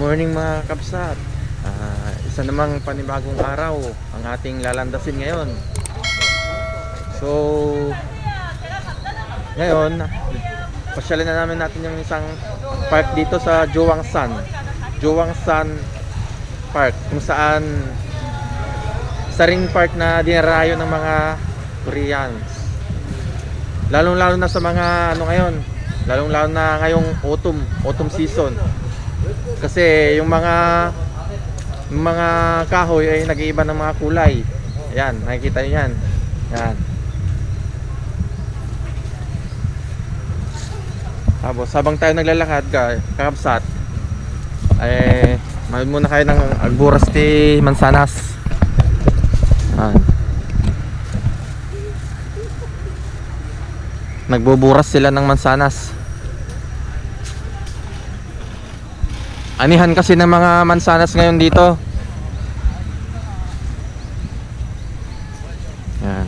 Morning mga kabsat. Isa namang panibagong araw ang ating lalandasin ngayon. So ngayon, pasyalin na natin yung isang park dito sa Joangsan Park, kung saan isa ring park na dinarayo ng mga Koreans. Lalong-lalo na sa mga ngayon, lalong-lalo na ngayong autumn season. Kasi yung mga kahoy ay nag-iiba ng mga kulay. Ayan, nakikita niyo yan. Ayan. Tapos habang tayo naglalakad, kakabsat, manood muna kayo ng Agburas de Manzanas. Ayan. Nagbuburas sila ng mansanas. Anihan kasi ng mga mansanas ngayon dito. Yan.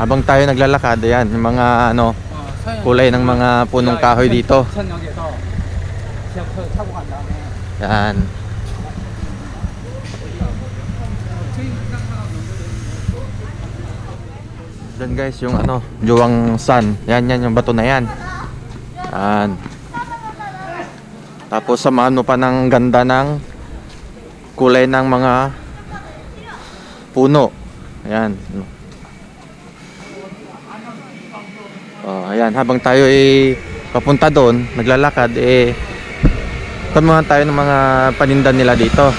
Habang tayo naglalakad, ayan, yung mga kulay ng mga punong kahoy dito. Yan. Yan guys, yung Joangsan. Yan yung bato na yan. Yan. Tapos samahan mo pa ng ganda ng kulay ng mga puno. Ayan. Ayan, habang tayo papunta doon, naglalakad, tamuhan tayo ng mga paninda nila dito.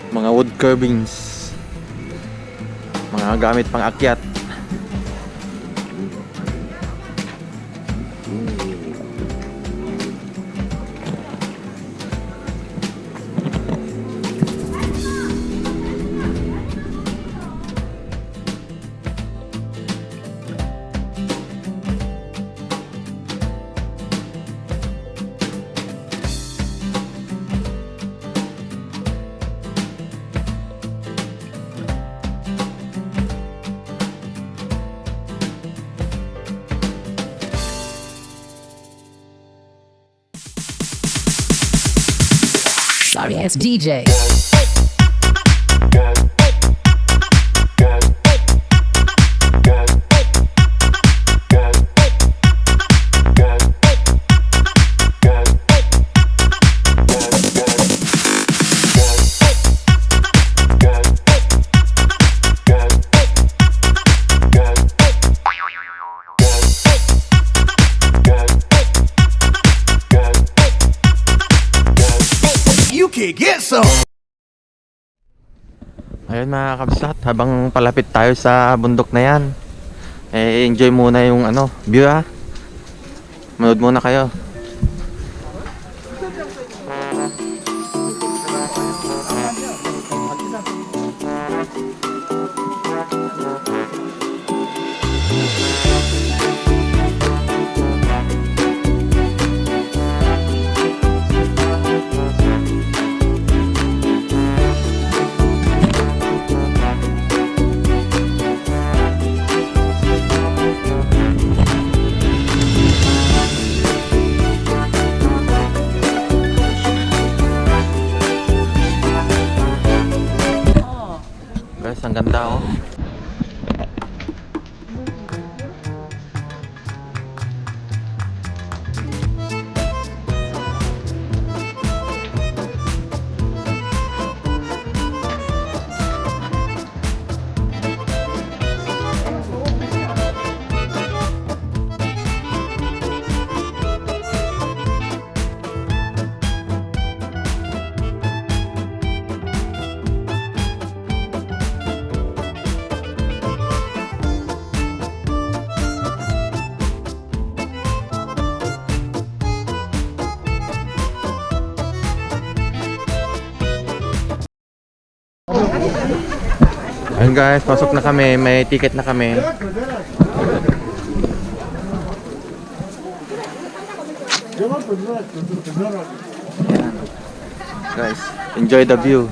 Mga wood carvings, mga gamit pang akyat. Sorry, it's DJ. Get some. Ayun mga kabsat, habang palapit tayo sa bundok na yan, enjoy muna yung view ha. Manood muna kayo. Guys, ang ganda Ayun guys, pasok na kami, may ticket na kami. Ayan. Guys, enjoy the view.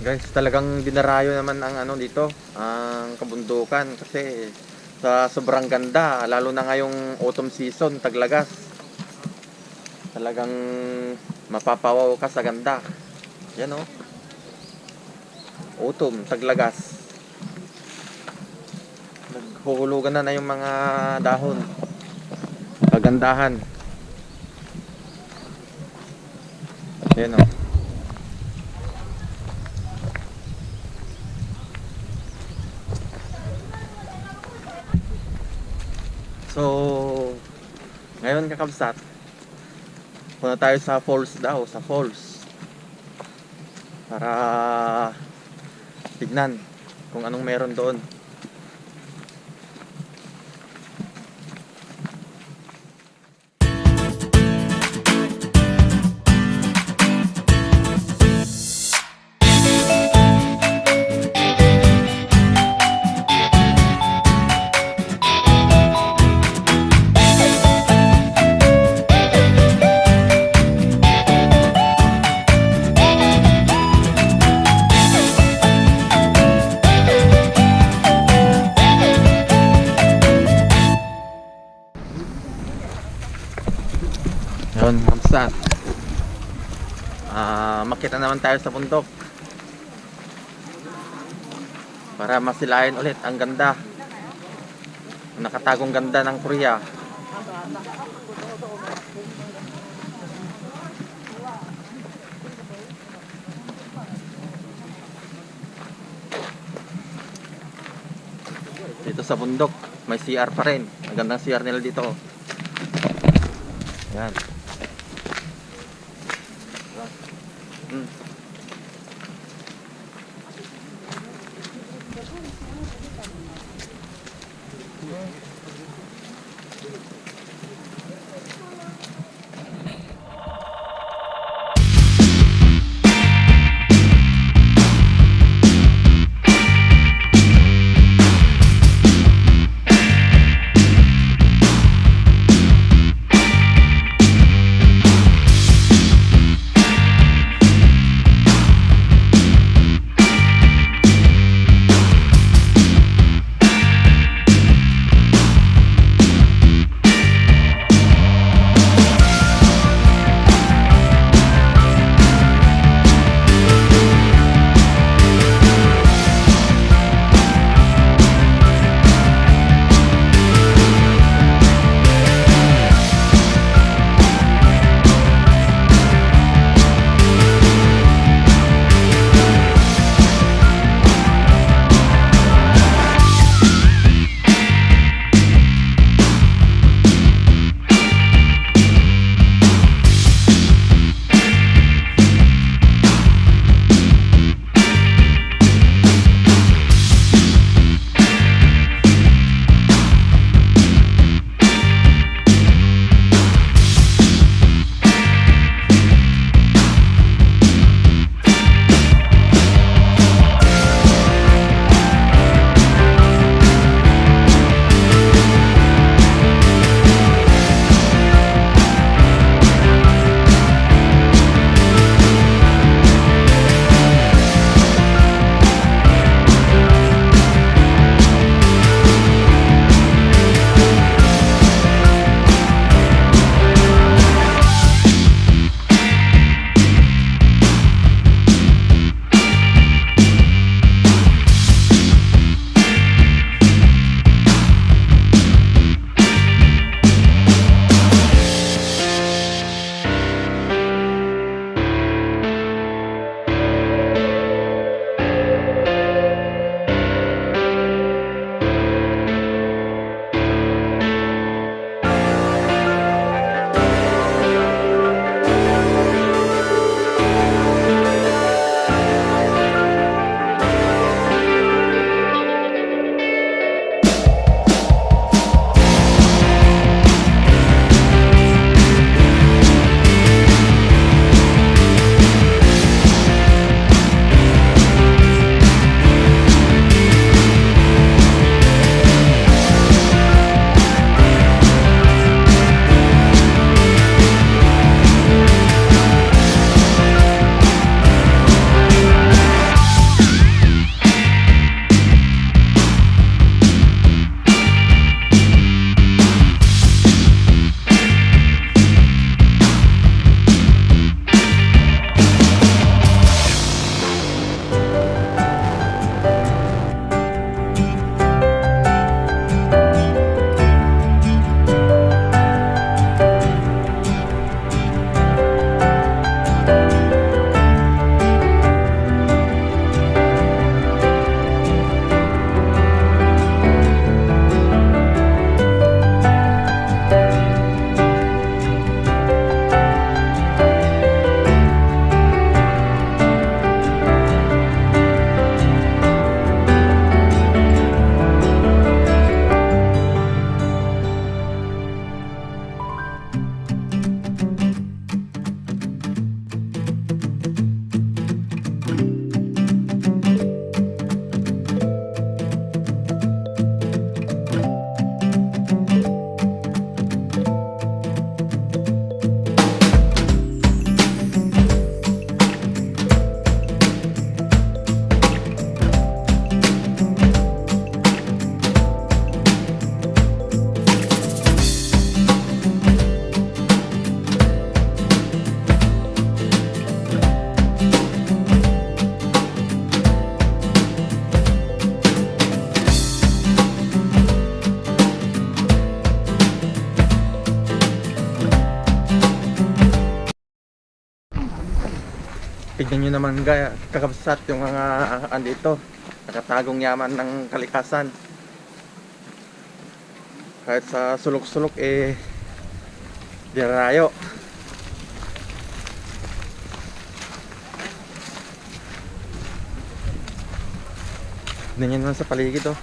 Guys, talagang dinarayo naman ang ano dito, ang kabundukan kasi sa sobrang ganda, lalo na ngayong autumn season, Taglagas. Talagang mapapawaw ka sa ganda. Yan oh. Autumn, Taglagas. Naghuhulugan na yung mga dahon. Kagandahan. Yan oh. So, ngayon kakabsat, punta tayo sa falls daw, sa falls. Para tignan kung anong meron doon. Yun, kapsat. Makita naman tayo sa bundok para masilayan ulit ang ganda, ang nakatagong ganda ng Korea. Dito sa bundok may CR pa rin. Ang gandang CR nila dito. Yan. Tignan nyo naman kakabsat yung mga andito, nakatagong yaman ng kalikasan. Kahit sa sulok-sulok dirayo. Tignan nyo naman sa paligid oh.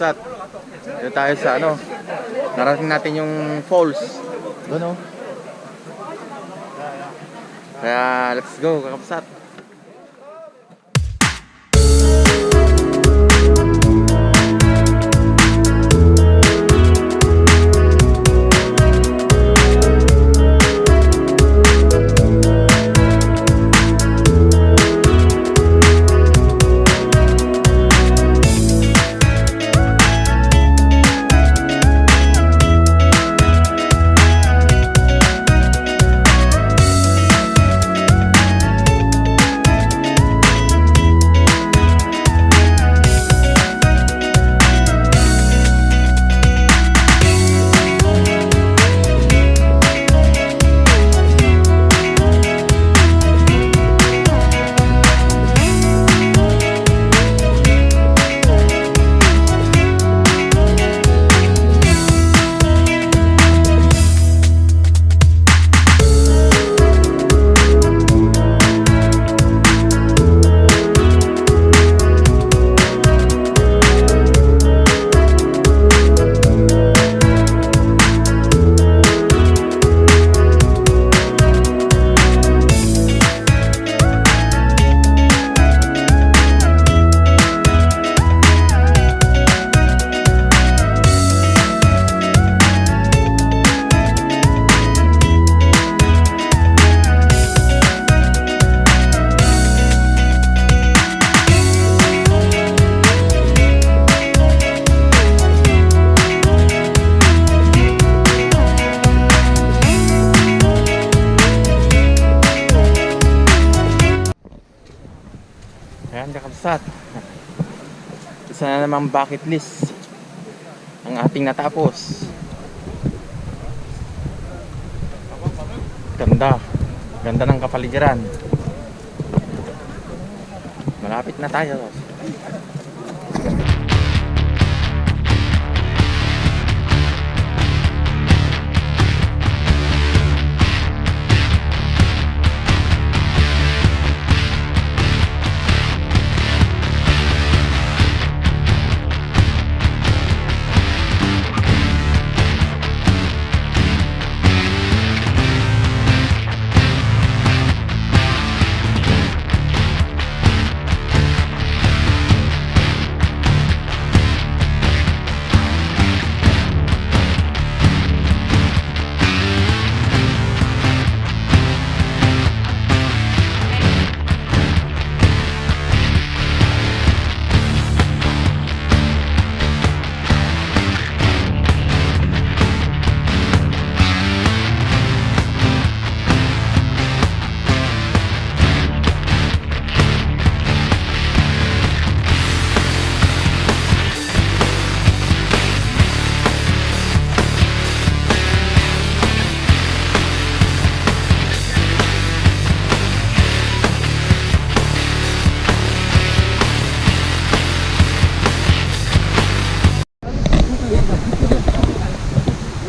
Kapsat. Dito tayo sa ano. Narating natin yung falls. Doon oh. Kaya let's go, kakapsat. kabsat. Isa na namang bucket list ang ating natapos. Ganda. Ganda ng kapaligiran. Malapit na tayo.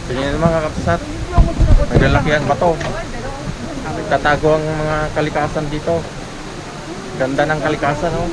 Tingnan mga kapsat, naglalakihan ba to? Tatago ang mga kalikasan dito. Ganda ng kalikasan, oh.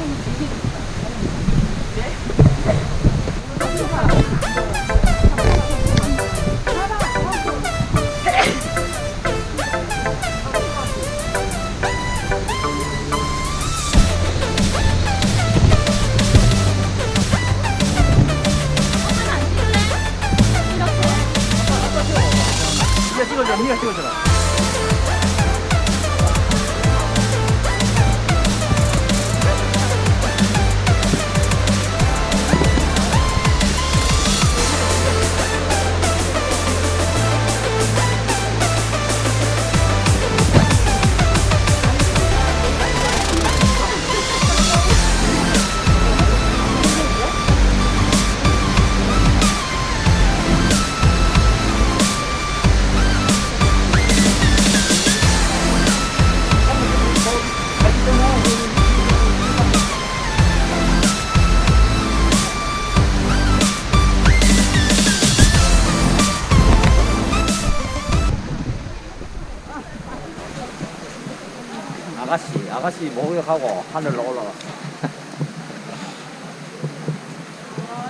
아가씨 목욕하고 하늘로 올라갔어.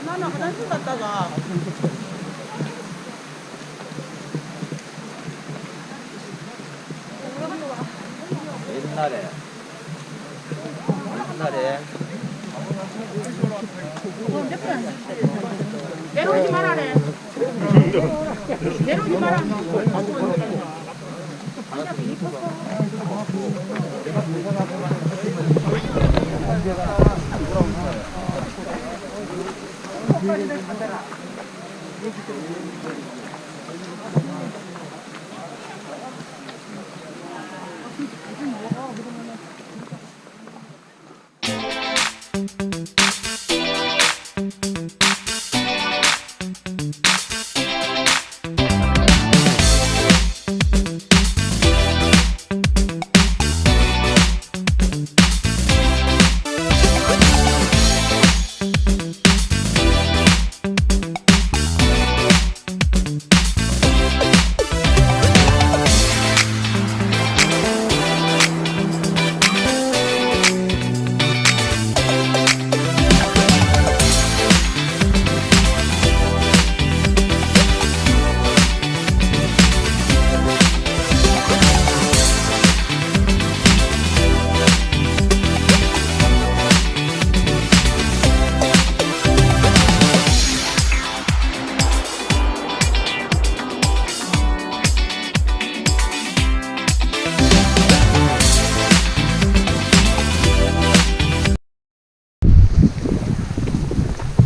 나는 화장실 갔다가 옛날에 내려오지 말아래. 내려오지 말아.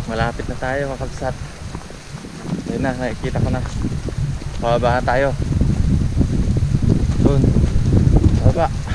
Malapit na tayo mga kabsat. Ayun na, nakikita ko na. Pababa na tayo. Doon. Baba.